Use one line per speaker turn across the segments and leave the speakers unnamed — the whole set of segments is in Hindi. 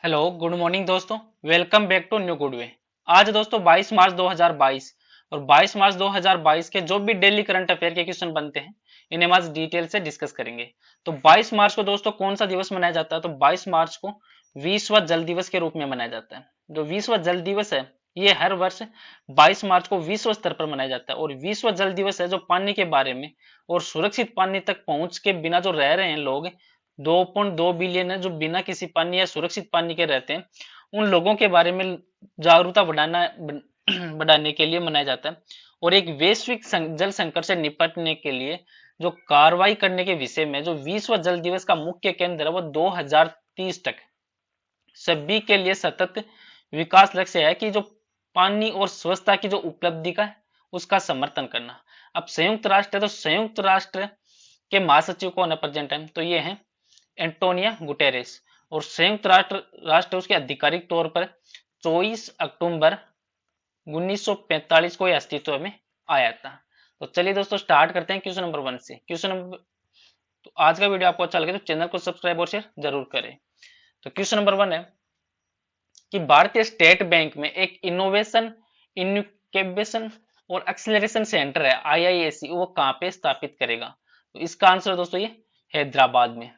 हेलो गुड मॉर्निंग दोस्तों। Welcome back to new good way. आज दोस्तों 22 मार्च 2022 और 22 मार्च 2022 के जो भी डेली करंट अफेयर के क्वेश्चन बनते हैं इन्हें हम आज डिटेल से डिस्कस करेंगे। तो 22 मार्च को दोस्तों कौन सा दिवस मनाया जाता है? तो 22 मार्च को विश्व जल दिवस के रूप में मनाया जाता है। जो विश्व जल दिवस है ये हर वर्ष 22 मार्च को विश्व स्तर पर मनाया जाता है और विश्व जल दिवस है जो पानी के बारे में और सुरक्षित पानी तक पहुंच के बिना जो रह रहे हैं लोग 2.2 बिलियन है जो बिना किसी पानी या सुरक्षित पानी के रहते हैं, उन लोगों के बारे में जागरूकता बढ़ाने के लिए मनाया जाता है। और एक वैश्विक जल संकट से निपटने के लिए जो कार्रवाई करने के विषय में जो विश्व जल दिवस का मुख्य केंद्र है वो 2030 तक सभी के लिए सतत विकास लक्ष्य है कि जो पानी और स्वच्छता की जो उपलब्धि का है उसका समर्थन करना। अब संयुक्त राष्ट्र है तो संयुक्त राष्ट्र के महासचिव कौन है प्रेजेंट टाइम? तो ये है एंटोनिया गुटेरेस। और संयुक्त राष्ट्र उसके आधिकारिक तौर पर 24 अक्टूबर 1945 को यह अस्तित्व में आया था। तो चलिए दोस्तों स्टार्ट करते हैं क्वेश्चन नंबर 1 से। क्वेश्चन नंबर तो आज का वीडियो आपको अच्छा लगे तो चैनल को सब्सक्राइब और शेयर जरूर करें। तो क्वेश्चन नंबर 1 है कि भारतीय स्टेट बैंक में एक इनोवेशन इनक्यूबेशन और एक्सेलरेशन सेंटर है आईआईएससी, वो कहाँ पे स्थापित करेगा? तो इसका आंसर दोस्तों ये हैदराबाद में।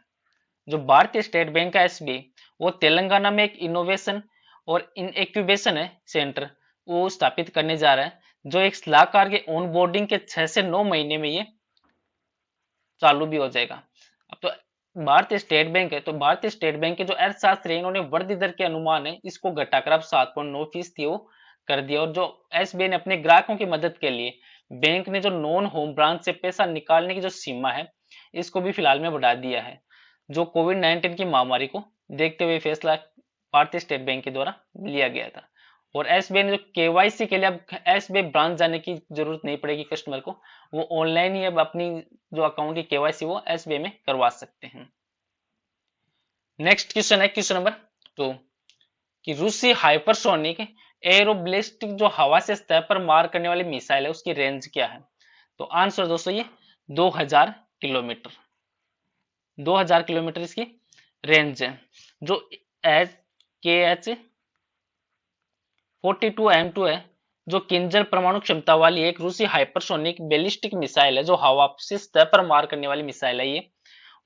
जो भारतीय स्टेट बैंक का एसबीआई वो तेलंगाना में एक इनोवेशन और इनक्यूबेशन है सेंटर वो स्थापित करने जा रहा है, जो एक सलाहकार के ऑन बोर्डिंग के 6 से 9 महीने में ये चालू भी हो जाएगा। अब तो भारतीय स्टेट बैंक है तो भारतीय स्टेट बैंक के जो अर्थशास्त्री इन्होंने वृद्धि दर के अनुमान है इसको घटाकर अब 7.9% वो कर दिया। और जो एसबीआई ने अपने ग्राहकों की मदद के लिए बैंक ने जो नॉन होम ब्रांच से पैसा निकालने की जो सीमा है इसको भी फिलहाल में बढ़ा दिया है, जो कोविड-19 की महामारी को देखते हुए फैसला भारतीय स्टेट बैंक के द्वारा लिया गया था। और एसबीआई ने जो केवाईसी के लिए अब एसबीआई ब्रांच जाने की जरूरत नहीं पड़ेगी कस्टमर को, वो ऑनलाइन ही अब अपनी जो अकाउंट की केवाईसी वो एसबीआई में करवा सकते हैं। नेक्स्ट क्वेश्चन है क्वेश्चन नंबर 2 कि रूसी हाइपरसोनिक एरोबलिस्टिक जो हवा से सतह पर मार करने वाली मिसाइल है उसकी रेंज क्या है? तो आंसर दोस्तों ये 2000 किलोमीटर 2000 किलोमीटर इसकी रेंज है। जो एच के एच 42M2 है जो किंजल परमाणु क्षमता वाली एक रूसी हाइपरसोनिक बैलिस्टिक मिसाइल है जो हवा से सतह पर मार करने वाली मिसाइल है ये।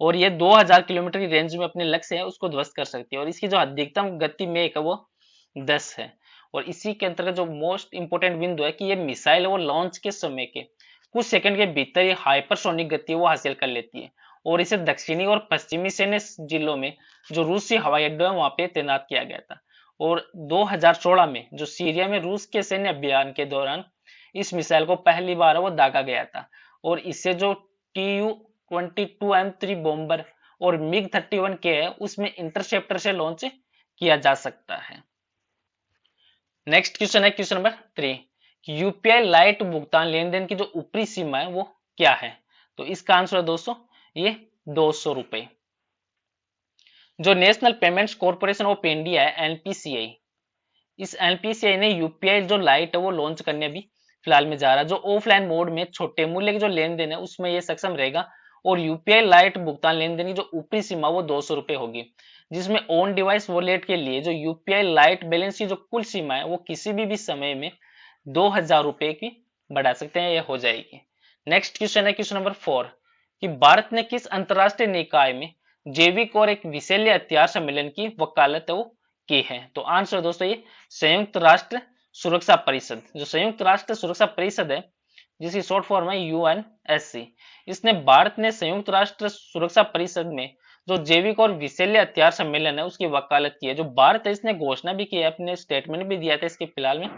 और ये 2000 किलोमीटर की रेंज में अपने लक्ष्य है उसको ध्वस्त कर सकती है और इसकी जो अधिकतम गति में है वो 10 है। और इसी के अंतर्गत जो मोस्ट इंपोर्टेंट बिंदु है कि ये मिसाइल है वो लॉन्च के समय के कुछ सेकंड के भीतर ये हाइपरसोनिक गति वो हासिल कर लेती है और इसे दक्षिणी और पश्चिमी सैन्य जिलों में जो रूसी हवाई अड्डे है वहां पे तैनात किया गया था। और 2016 में जो सीरिया में रूस के सैन्य अभियान के दौरान इस मिसाइल को पहली बार वो दागा गया था। और इससे जो TU-22M3 बॉम्बर और मिग 31 के है उसमें इंटरसेप्टर से लॉन्च किया जा सकता है। नेक्स्ट क्वेश्चन है क्वेश्चन नंबर 3 कि यूपीआई लाइट भुगतान लेन देन की जो ऊपरी सीमा है वो क्या है? तो इसका आंसर है दोस्तों ये 200 रुपए। जो national payments corporation of India है एनपीसीआई, इस एनपीसीआई ने यूपीआई जो लाइट है वो लॉन्च करने अभी फिलहाल में जा रहा है। जो ऑफलाइन मोड में छोटे मूल्य के जो लेन देन है उसमें ये सक्षम रहेगा और यूपीआई लाइट भुगतान लेन देन की जो ऊपरी सीमा वो 200 रुपए होगी, जिसमें ऑन डिवाइस वॉलेट के लिए जो यूपीआई लाइट बैलेंस की जो कुल सीमा है वो किसी भी समय में 2000 रुपए की बढ़ा सकते हैं, यह हो जाएगी। नेक्स्ट क्वेश्चन है क्वेश्चन नंबर 4 कि भारत ने किस अंतरराष्ट्रीय निकाय में जैविक और एक विषैले हथियार सम्मेलन की वकालत वो की है? तो आंसर दोस्तों ये संयुक्त राष्ट्र सुरक्षा परिषद। जो संयुक्त राष्ट्र सुरक्षा परिषद है जिसकी शॉर्ट फॉर्म है यूएनएससी, इसने भारत ने संयुक्त राष्ट्र सुरक्षा परिषद में जो जैविक और विषैले हथियार सम्मेलन है उसकी वकालत की है। जो भारत है इसने घोषणा भी की है, अपने स्टेटमेंट भी दिया था इसके फिलहाल में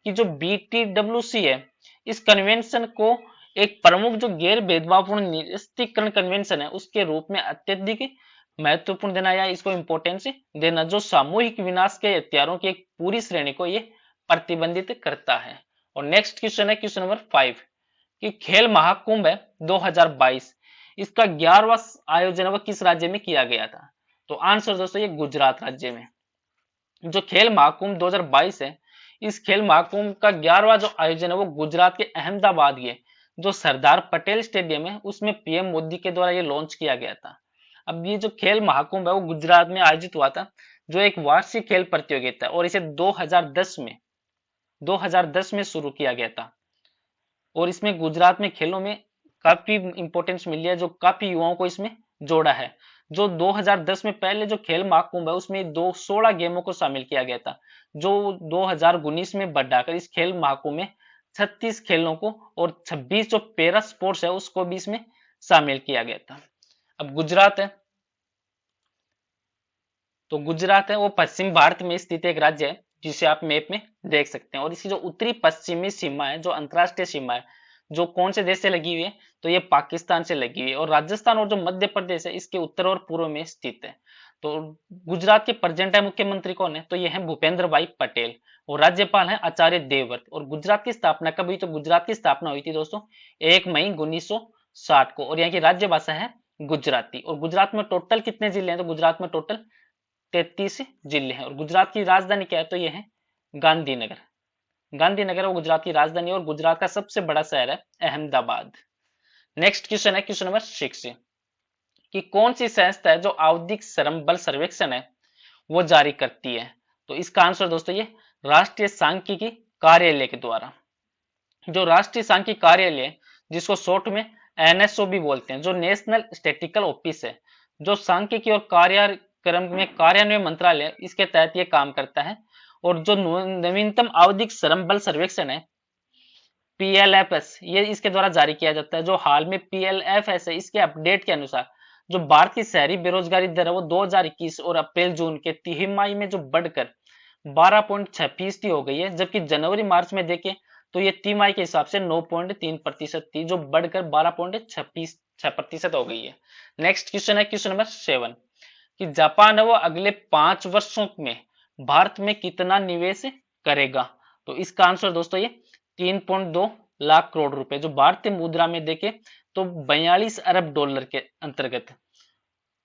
कि जो बीटीडब्ल्यूसी है इस कन्वेंशन को एक प्रमुख जो गैर भेदभावपूर्ण निरस्त्रीकरण कन्वेंशन है उसके रूप में अत्यधिक महत्वपूर्ण देना या इसको इंपोर्टेंस देना, जो सामूहिक विनाश के हथियारों की एक पूरी श्रेणी को ये प्रतिबंधित करता है। और नेक्स्ट क्वेश्चन है क्वेश्चन नंबर 5 कि खेल महाकुंभ है 2022 इसका 11वां आयोजन वह किस राज्य में किया गया था? तो आंसर दोस्तों ये गुजरात राज्य में। जो खेल महाकुंभ 2022 है इस खेल महाकुंभ का 11वां जो आयोजन है वो गुजरात के अहमदाबाद के जो सरदार पटेल स्टेडियम है उसमें पीएम मोदी के द्वारा ये लॉन्च किया गया था। अब ये जो खेल महाकुंभ है वो गुजरात में आयोजित हुआ था जो एक वार्षिक खेल प्रतियोगिता है और इसे 2010 में शुरू किया गया था। और इसमें गुजरात में खेलों में काफी इंपॉर्टेंस मिली है, जो काफी युवाओं को इसमें जोड़ा है। जो 2010 में पहले जो खेल महाकुंभ है उसमें 16 गेमों को शामिल किया गया था, जो 2019 में बढ़ाकर इस खेल महाकुंभ में 36 खेलों को और 26 जो पैरा स्पोर्ट्स है उसको भी इसमें शामिल किया गया था। अब गुजरात है, तो गुजरात है वो पश्चिम भारत में स्थित एक राज्य है जिसे आप मैप में देख सकते हैं। और इसकी जो उत्तरी पश्चिमी सीमा है, जो अंतरराष्ट्रीय सीमा है, जो कौन से देश से लगी हुई है, तो ये पाकिस्तान से लगी हुई है। और राजस्थान और जो मध्य प्रदेश है इसके उत्तर और पूर्व में स्थित है। तो गुजरात के प्रेजेंट है मुख्यमंत्री कौन है, तो ये है भूपेंद्र भाई पटेल। और राज्यपाल है आचार्य देवव्रत। और गुजरात की स्थापना कब हुई, तो गुजरात की स्थापना हुई थी दोस्तों 1 मई 1960 को। और यहाँ की राज्य भाषा है गुजराती। और गुजरात में टोटल कितने जिले हैं, तो गुजरात में टोटल 33 जिले हैं। और गुजरात की राजधानी क्या है, तो ये है गांधीनगर। गांधीनगर वो गुजरात की राजधानी और गुजरात का सबसे बड़ा शहर है अहमदाबाद। नेक्स्ट क्वेश्चन है क्वेश्चन नंबर 6 कि कौन सी संस्था है जो आवधिक श्रम बल सर्वेक्षण है वो जारी करती है, तो इसका आंसर दोस्तों ये राष्ट्रीय सांख्यिकी कार्यालय के द्वारा। जो राष्ट्रीय सांख्यिकी कार्यालय जिसको शॉर्ट में एनएसओ भी बोलते हैं, जो नेशनल स्टैटिस्टिकल ऑफिस है, जो सांख्यिकी और कार्यक्रम में कार्यान्वयन मंत्रालय इसके तहत ये काम करता है। और जो नवीनतम आवधिक श्रम बल सर्वेक्षण है पीएलएफएस, ये इसके द्वारा जारी किया जाता है। जो हाल में पीएलएफएस है इसके अपडेट के अनुसार जो भारत की शहरी बेरोजगारी दर है वो 2021 और अप्रैल जून के तिमाही में जो बढ़कर 12.6% हो गई है, जबकि जनवरी मार्च में देखें तो ये तिमाही के हिसाब से 9.3% थी, जो बढ़कर 12.6% हो गई है। नेक्स्ट क्वेश्चन है क्वेश्चन नंबर 7 कि जापान है वो अगले 5 वर्षों में भारत में कितना निवेश करेगा, तो इसका आंसर दोस्तों ये 3.2 लाख करोड़ रुपए, जो भारतीय मुद्रा में देखें तो 42 अरब डॉलर के अंतर्गत।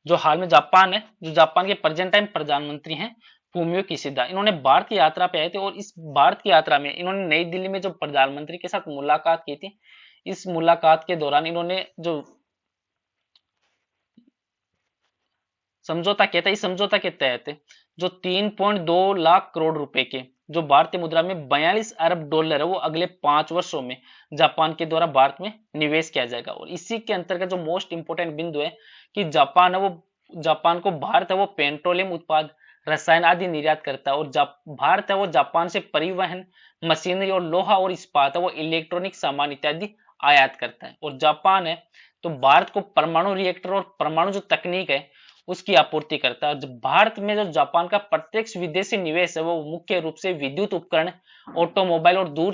जो हाल में जापान है, जो जापान के प्रेजेंट टाइम प्रधानमंत्री हैं फूमियो किशिदा, इन्होंने भारत की यात्रा पे आए थे। और इस भारत की यात्रा में इन्होंने नई दिल्ली में जो प्रधानमंत्री के साथ मुलाकात की थी, इस मुलाकात के दौरान इन्होंने जो समझौता किया था, इस समझौता के तहत जो 3.2 लाख करोड़ रुपए के, जो भारतीय मुद्रा में 42 अरब डॉलर है, वो अगले 5 वर्षों में जापान के द्वारा भारत में निवेश किया जाएगा। और इसी के अंतर्गत जो मोस्ट इंपोर्टेंट बिंदु है कि जापान को भारत है वो पेट्रोलियम उत्पाद, रसायन आदि निर्यात करता है। और भारत है वो जापान से परिवहन, मशीनरी और लोहा और इस्पात है वो इलेक्ट्रॉनिक सामान इत्यादि आयात करता है। और जापान है तो भारत को परमाणु रिएक्टर और परमाणु जो तकनीक है उसकी आपूर्ति करता है। भारत में जो जापान का प्रत्यक्ष विदेशी निवेश है वो मुख्य रूप से विद्युत उपकरण, ऑटोमोबाइल और दूर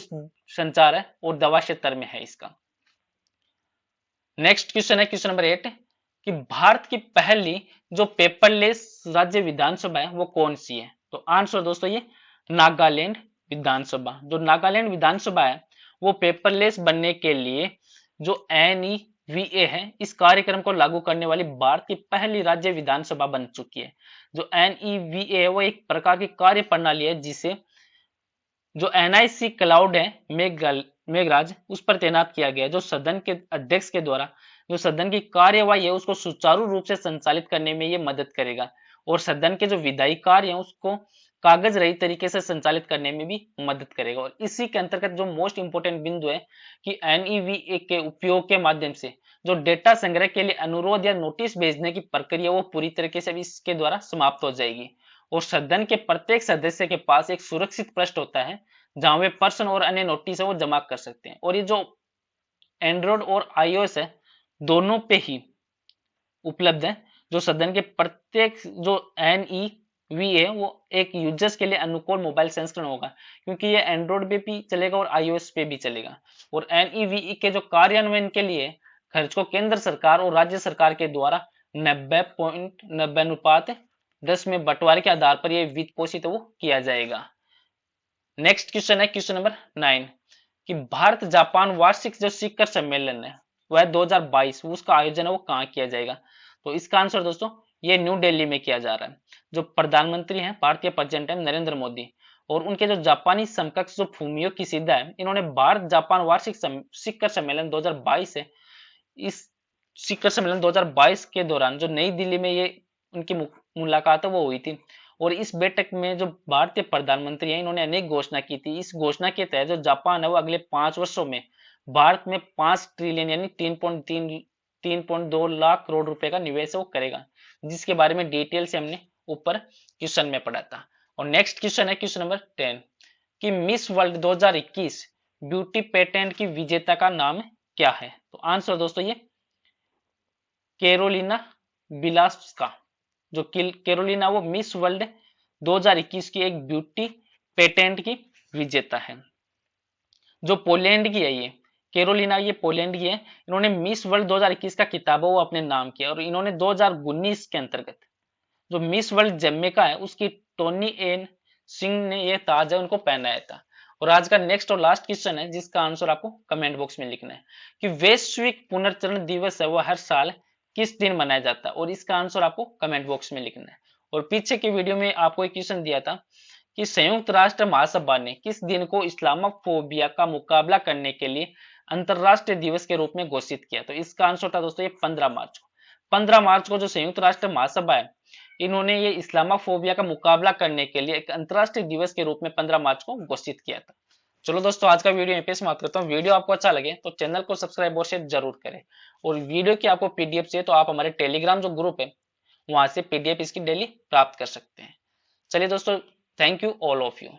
संचार है और दवा क्षेत्र में है इसका। नेक्स्ट क्वेश्चन है क्वेश्चन नंबर 8 कि भारत की पहली जो पेपरलेस राज्य विधानसभा है वो कौन सी है, तो आंसर दोस्तों ये नागालैंड विधानसभा। जो नागालैंड विधानसभा है वो पेपरलेस बनने के लिए जो NEVA है इस कार्यक्रम को लागू करने वाली भारत की पहली राज्य विधानसभा बन चुकी है। जो NEVA है वो एक प्रकार की कार्य प्रणाली है जिसे जो NIC क्लाउड है मेघराज उस पर तैनात किया गया है, जो सदन के अध्यक्ष के द्वारा जो सदन की कार्यवाही है उसको सुचारू रूप से संचालित करने में ये मदद करेगा। और सदन के जो विधायी कार्य है उसको कागज रहित तरीके से संचालित करने में भी मदद करेगा। और इसी के अंतर्गत जो मोस्ट इंपोर्टेंट बिंदु है कि NEVA के उपयोग के माध्यम से जो डेटा संग्रह के लिए अनुरोध या नोटिस भेजने की प्रक्रिया वो पूरी तरीके से इसके द्वारा समाप्त हो जाएगी। और सदन के प्रत्येक सदस्य के पास एक सुरक्षित पृष्ठ होता है जहां वे पर्सन और अन्य नोटिस है वो जमा कर सकते हैं। और ये जो एंड्रॉइड और iOS है दोनों पे ही उपलब्ध है। जो सदन के प्रत्येक जो NEVA वो एक यूजर्स के लिए अनुकूल मोबाइल संस्करण होगा, क्योंकि ये एंड्रॉइड पे भी चलेगा और iOS पे भी चलेगा। और NEVA के जो कार्यान्वयन के लिए खर्च को केंद्र सरकार और राज्य सरकार के द्वारा 90.90:10 में बंटवारे के आधार पर यह वित्त पोषित वो किया जाएगा। नेक्स्ट क्वेश्चन है क्वेश्चन नंबर 9 कि भारत जापान वार्षिक जो शिखर सम्मेलन है वह 2022 उसका आयोजन है वो कहाँ किया जाएगा, तो इसका आंसर दोस्तों ये न्यू दिल्ली में किया जा रहा है। जो प्रधानमंत्री हैं भारतीय प्रेसिडेंट है नरेंद्र मोदी और उनके जो जापानी समकक्ष जो फूमियो किशिदा है, इन्होंने भारत जापान वार्षिक शिखर सम्मेलन 2022 है, इस शिखर सम्मेलन 2022 के दौरान जो नई दिल्ली में ये उनकी मुलाकात है वो हुई थी। और इस बैठक में जो भारतीय प्रधानमंत्री हैं इन्होंने अनेक घोषणा की थी। इस घोषणा के तहत जो जापान है वो अगले 5 वर्षों में भारत में 5 ट्रिलियन यानी 3.2 लाख करोड़ रुपए का निवेश वो करेगा, जिसके बारे में डिटेल से हमने ऊपर क्वेश्चन में पढ़ा था। और नेक्स्ट क्वेश्चन है क्वेश्चन नंबर 10 कि मिस वर्ल्ड 2021 ब्यूटी पेटेंट की विजेता का नाम क्या है। तो आंसर दोस्तों ये कैरोलिना बिलास्का। जो कैरोलिना वो मिस वर्ल्ड 2021 की एक ब्यूटी पेटेंट की विजेता है, जो पोलैंड की है। ये कैरोलिना ये पोलैंड की है। इन्होंने मिस वर्ल्ड 2021 का किताब वो अपने नाम किया और इन्होंने 2019 के अंतर्गत जो मिस वर्ल्ड जमैका है उसकी टोनी एन सिंह ने ये ताज है उनको पहनाया था। और आज का नेक्स्ट और लास्ट क्वेश्चन है जिसका आंसर आपको कमेंट बॉक्स में लिखना है कि वैश्विक पुनर्चरण दिवस है वो हर साल किस दिन मनाया जाता है, और इसका आंसर आपको कमेंट बॉक्स में लिखना है। और पीछे के वीडियो में आपको एक क्वेश्चन दिया था कि संयुक्त राष्ट्र महासभा ने किस दिन को इस्लामोफोबिया का मुकाबला करने के लिए अंतरराष्ट्रीय दिवस के रूप में घोषित किया। तो इसका आंसर था दोस्तों ये 15 मार्च को। 15 मार्च को जो संयुक्त राष्ट्र महासभा है इन्होंने ये इस्लामोफोबिया का मुकाबला करने के लिए एक अंतरराष्ट्रीय दिवस के रूप में 15 मार्च को घोषित किया था। चलो दोस्तों आज का वीडियो यहीं पे समाप्त करता हूँ। वीडियो आपको अच्छा लगे तो चैनल को सब्सक्राइब और शेयर जरूर करें। और वीडियो की आपको पीडीएफ चाहिए तो आप हमारे टेलीग्राम जो ग्रुप है वहां से पीडीएफ इसकी डेली प्राप्त कर सकते हैं। चलिए दोस्तों, thank you all of you.